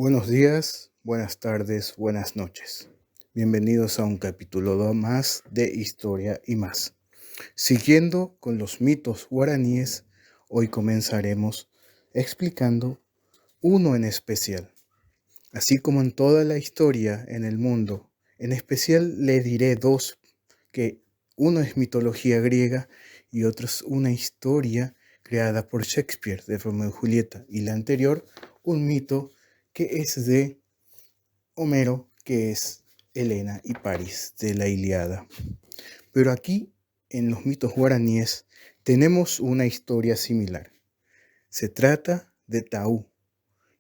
Buenos días, buenas tardes, buenas noches. Bienvenidos a un capítulo más de Historia y más. Siguiendo con los mitos guaraníes, hoy comenzaremos explicando uno en especial. Así como en toda la historia en el mundo, en especial le diré dos, que uno es mitología griega y otro es una historia creada por Shakespeare de Romeo y Julieta, y la anterior, un mito que es de Homero, que es Helena y París de la Ilíada. Pero aquí, en los mitos guaraníes, tenemos una historia similar. Se trata de Taú,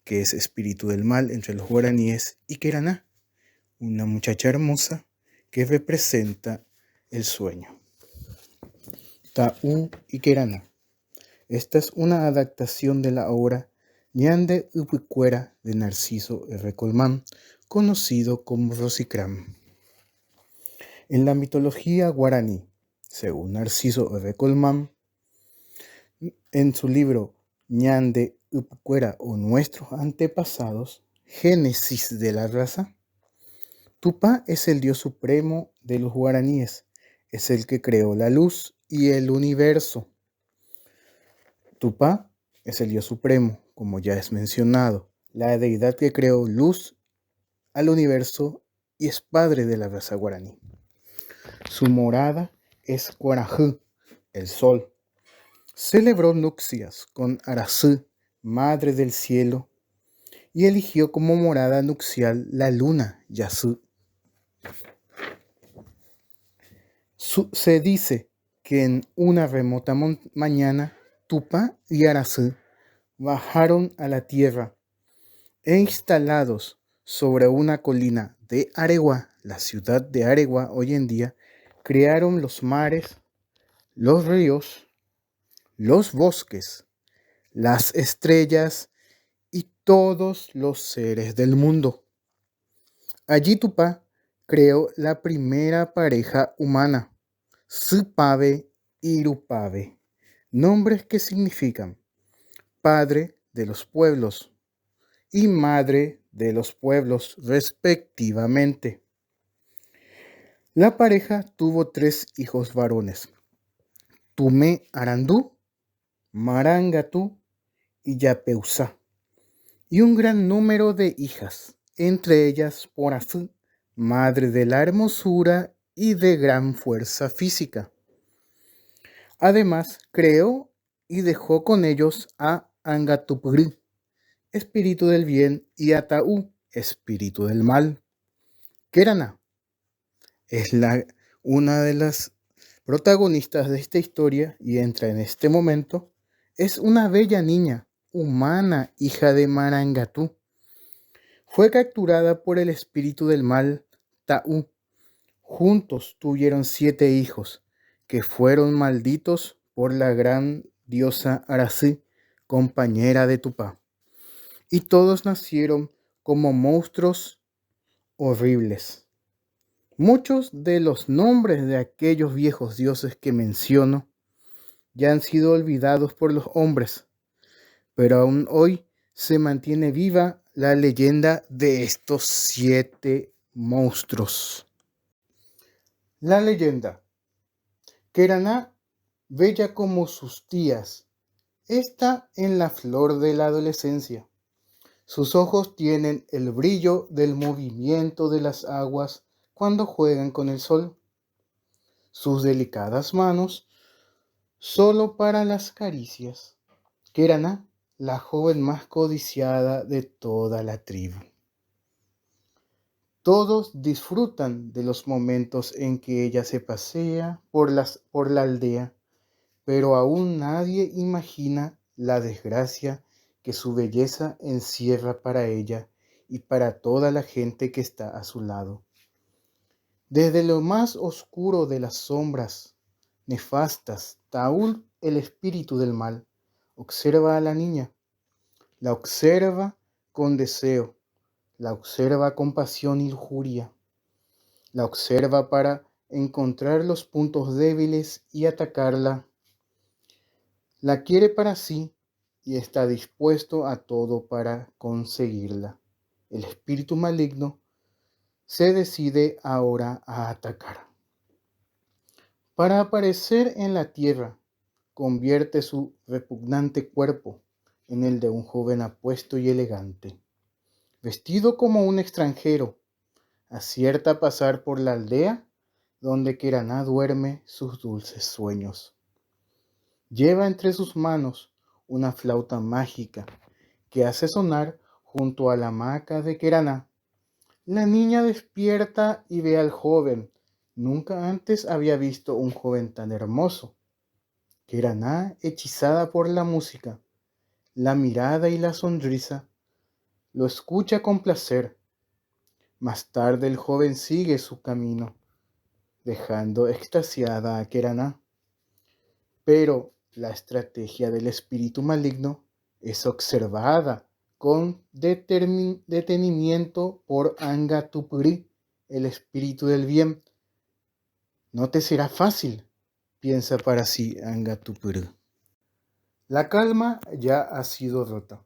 que es espíritu del mal entre los guaraníes, y Keraná, una muchacha hermosa que representa el sueño. Taú y Keraná. Esta es una adaptación de la obra Ñande Upucuera de Narciso R. Colmán, conocido como Rosicrán. En la mitología guaraní, según Narciso R. Colmán, en su libro Ñande Upucuera o Nuestros Antepasados, Génesis de la raza, Tupá es el dios supremo de los guaraníes, es el que creó la luz y el universo. Tupá es el dios supremo, como ya es mencionado, la deidad que creó luz al universo y es padre de la raza guaraní. Su morada es Guarajü, el sol. Celebró nupcias con Arasü, madre del cielo, y eligió como morada nupcial la luna, Yasü. Se dice que en una remota mañana, Tupá y Arasü bajaron a la tierra e instalados sobre una colina de Areguá, la ciudad de Areguá hoy en día, crearon los mares, los ríos, los bosques, las estrellas y todos los seres del mundo. Allí Tupá creó la primera pareja humana, Supave y Irupave, nombres que significan padre de los pueblos y madre de los pueblos respectivamente. La pareja tuvo 3 hijos varones, Tumé Arandú, Marangatú y Yapeusá, y un gran número de hijas, entre ellas Porazú, madre de la hermosura y de gran fuerza física. Además, creó y dejó con ellos a Angatupgri, espíritu del bien, y a Taú, espíritu del mal. Keraná es una de las protagonistas de esta historia y entra en este momento. Es una bella niña, humana, hija de Marangatú. Fue capturada por el espíritu del mal, Taú. Juntos tuvieron 7 hijos, que fueron malditos por la gran diosa Arasü, compañera de Tupá. Y todos nacieron como monstruos horribles. Muchos de los nombres de aquellos viejos dioses que menciono ya han sido olvidados por los hombres, pero aún hoy se mantiene viva la leyenda de estos 7 monstruos. La leyenda. Keraná, bella como sus tías, está en la flor de la adolescencia. Sus ojos tienen el brillo del movimiento de las aguas cuando juegan con el sol. Sus delicadas manos, solo para las caricias. Keraná, la joven más codiciada de toda la tribu. Todos disfrutan de los momentos en que ella se pasea por la aldea, pero aún nadie imagina la desgracia que su belleza encierra para ella y para toda la gente que está a su lado. Desde lo más oscuro de las sombras nefastas, Taú, el espíritu del mal, observa a la niña. La observa con deseo, la observa con pasión y lujuria. La observa para encontrar los puntos débiles y atacarla. La quiere para sí y está dispuesto a todo para conseguirla. el espíritu maligno se decide ahora a atacar. Para aparecer en la tierra, convierte su repugnante cuerpo en el de un joven apuesto y elegante. Vestido como un extranjero, acierta a pasar por la aldea donde Keraná duerme sus dulces sueños. Lleva entre sus manos una flauta mágica que hace sonar junto a la hamaca de Keraná. La niña despierta y ve al joven. Nunca antes había visto un joven tan hermoso. Keraná, hechizada por la música, la mirada y la sonrisa, lo escucha con placer. Más tarde el joven sigue su camino, dejando extasiada a Keraná. Pero la estrategia del espíritu maligno es observada con detenimiento por Angatupuri, el espíritu del bien. No te será fácil, piensa para sí Angatupuri. La calma ya ha sido rota.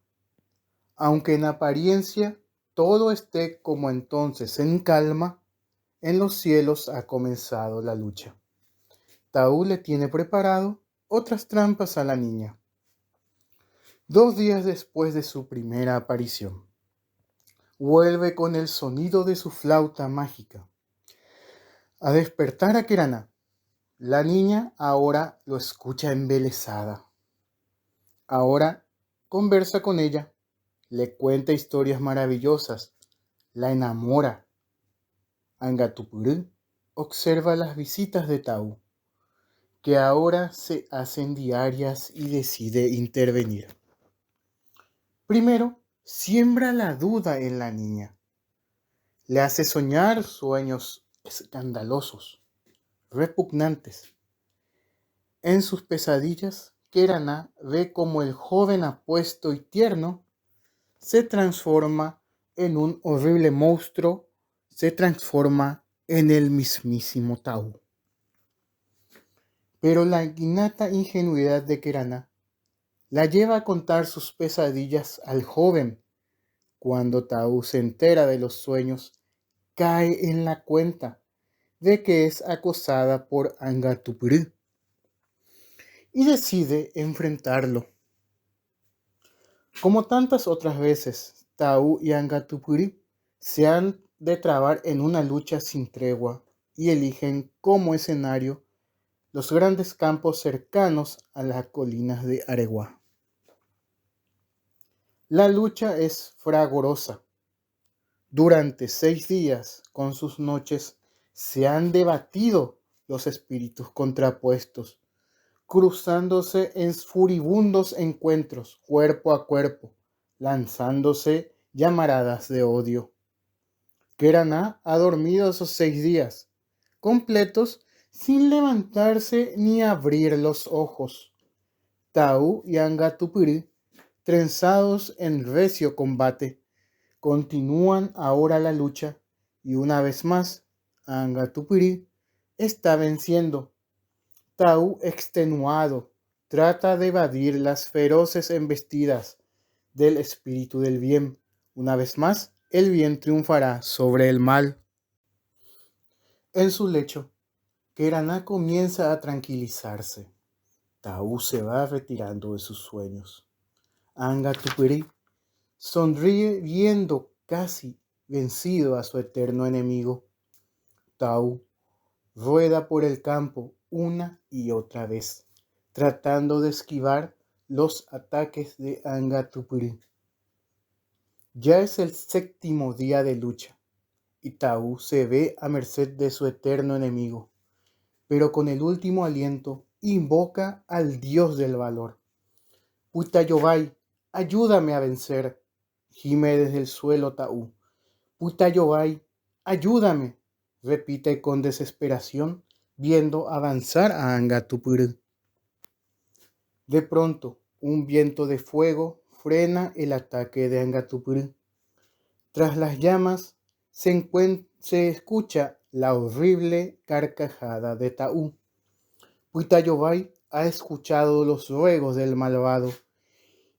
Aunque en apariencia todo esté como entonces en calma, en los cielos ha comenzado la lucha. Taú le tiene preparado otras trampas a la niña. 2 días después de su primera aparición, vuelve con el sonido de su flauta mágica a despertar a Keraná. La niña ahora lo escucha embelesada. Ahora conversa con ella, le cuenta historias maravillosas, la enamora. Angatupuri observa las visitas de Taú, que ahora se hacen diarias, y decide intervenir. Primero, siembra la duda en la niña. Le hace soñar sueños escandalosos, repugnantes. En sus pesadillas, Keraná ve como el joven apuesto y tierno se transforma en un horrible monstruo, se transforma en el mismísimo Taú. Pero la innata ingenuidad de Keraná la lleva a contar sus pesadillas al joven. Cuando Taú se entera de los sueños, cae en la cuenta de que es acosada por Angatupuri y decide enfrentarlo. Como tantas otras veces, Taú y Angatupuri se han de trabar en una lucha sin tregua y eligen como escenario los grandes campos cercanos a las colinas de Areguá. La lucha es fragorosa. Durante 6 días, con sus noches, se han debatido los espíritus contrapuestos, cruzándose en furibundos encuentros, cuerpo a cuerpo, lanzándose llamaradas de odio. Keraná ha dormido esos 6 días, completos, sin levantarse ni abrir los ojos. Taú y Angatupuri, trenzados en recio combate, continúan ahora la lucha, y una vez más, Angatupuri está venciendo. Taú, extenuado, trata de evadir las feroces embestidas del espíritu del bien. Una vez más, el bien triunfará sobre el mal. En su lecho, Keraná comienza a tranquilizarse. Taú se va retirando de sus sueños. Angatupuri sonríe viendo casi vencido a su eterno enemigo. Taú rueda por el campo una y otra vez, tratando de esquivar los ataques de Angatupuri. Ya es el 7º día de lucha, y Taú se ve a merced de su eterno enemigo, pero con el último aliento invoca al dios del valor. Putayobay, ayúdame a vencer, gime desde el suelo Taú. Putayobay, ayúdame, repite con desesperación, viendo avanzar a Angatupuri. De pronto, un viento de fuego frena el ataque de Angatupuri. Tras las llamas se escucha la horrible carcajada de Taú. Putayobay ha escuchado los ruegos del malvado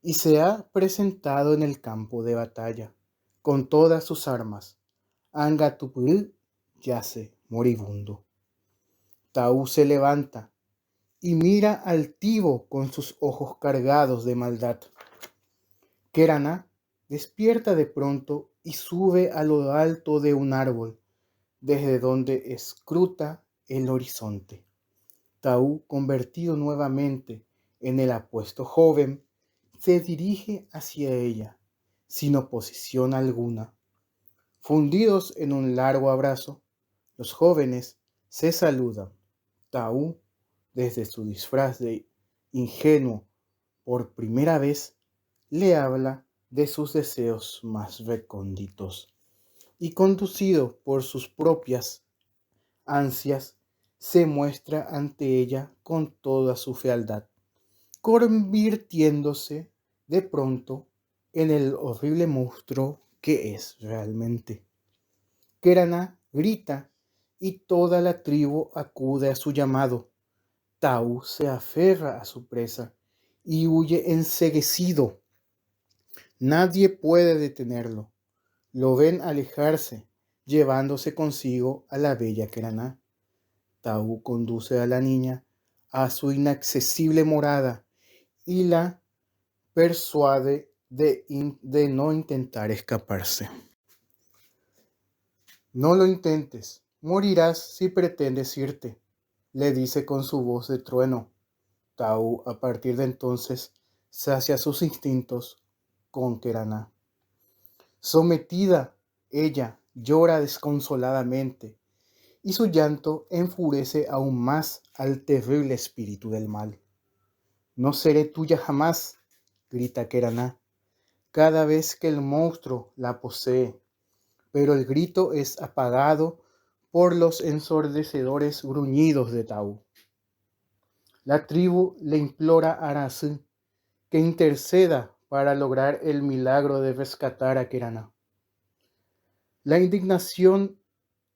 y se ha presentado en el campo de batalla. con todas sus armas. Angatupurú yace moribundo. Taú se levanta y mira altivo con sus ojos cargados de maldad. Keraná despierta de pronto y sube a lo alto de un árbol, desde donde escruta el horizonte. Taú, convertido nuevamente en el apuesto joven, se dirige hacia ella, sin oposición alguna. Fundidos en un largo abrazo, los jóvenes se saludan. Taú, desde su disfraz de ingenuo, por primera vez, le habla de sus deseos más recónditos y, conducido por sus propias ansias, se muestra ante ella con toda su fealdad, convirtiéndose de pronto en el horrible monstruo que es realmente. Keraná grita y toda la tribu acude a su llamado. Taú se aferra a su presa y huye enceguecido. Nadie puede detenerlo. Lo ven alejarse, llevándose consigo a la bella Keraná. Taú conduce a la niña a su inaccesible morada y la persuade de no intentar escaparse. No lo intentes, morirás si pretendes irte, le dice con su voz de trueno. Taú, a partir de entonces, sacia sus instintos con Keraná. Sometida, ella llora desconsoladamente, y su llanto enfurece aún más al terrible espíritu del mal. No seré tuya jamás, grita Keraná, cada vez que el monstruo la posee, pero el grito es apagado por los ensordecedores gruñidos de Taú. La tribu le implora a Arasú que interceda para lograr el milagro de rescatar a Keraná. La indignación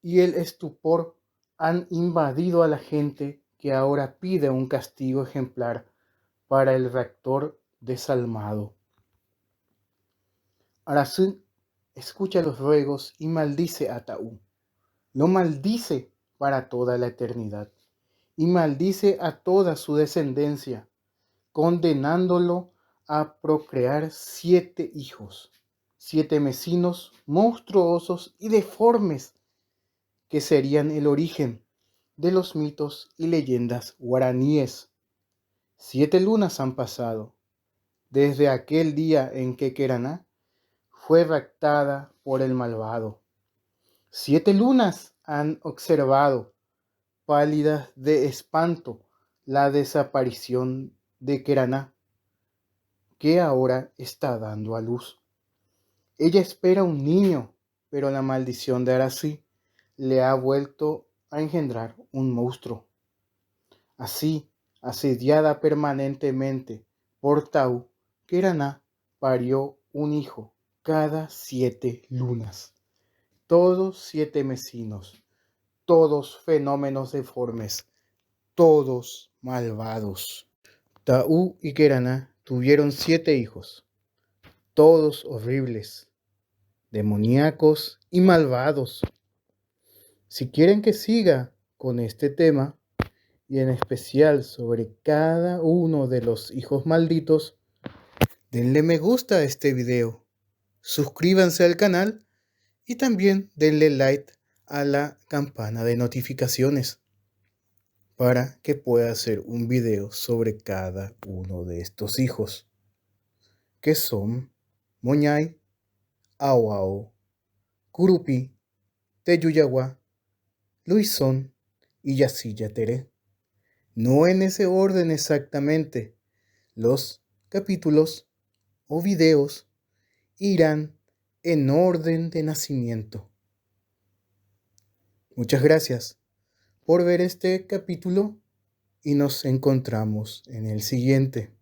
y el estupor han invadido a la gente, que ahora pide un castigo ejemplar para el rector desalmado. Arasú escucha los ruegos y maldice a Taú. Lo maldice para toda la eternidad y maldice a toda su descendencia, condenándolo a procrear 7 hijos, 7 mecinos monstruosos y deformes, que serían el origen de los mitos y leyendas guaraníes. 7 lunas han pasado desde aquel día en que Keraná fue raptada por el malvado. 7 lunas han observado, pálidas de espanto, la desaparición de Keraná, que ahora está dando a luz. Ella espera un niño, pero la maldición de Arasí le ha vuelto a engendrar un monstruo. Así, asediada permanentemente por Taú, Keraná parió un hijo cada 7 lunas. Todos 7 mecinos, todos fenómenos deformes, todos malvados. Taú y Keraná tuvieron 7 hijos, todos horribles, demoníacos y malvados. Si quieren que siga con este tema, y en especial sobre cada uno de los hijos malditos, denle me gusta a este video, suscríbanse al canal y también denle like a la campana de notificaciones para que pueda hacer un video sobre cada uno de estos hijos, que son Moñay, Aoao, Curupi, Teyuyaguá, Luisón y Yacilla Teré. No en ese orden exactamente. Los capítulos o videos irán en orden de nacimiento. Muchas gracias por ver este capítulo y nos encontramos en el siguiente.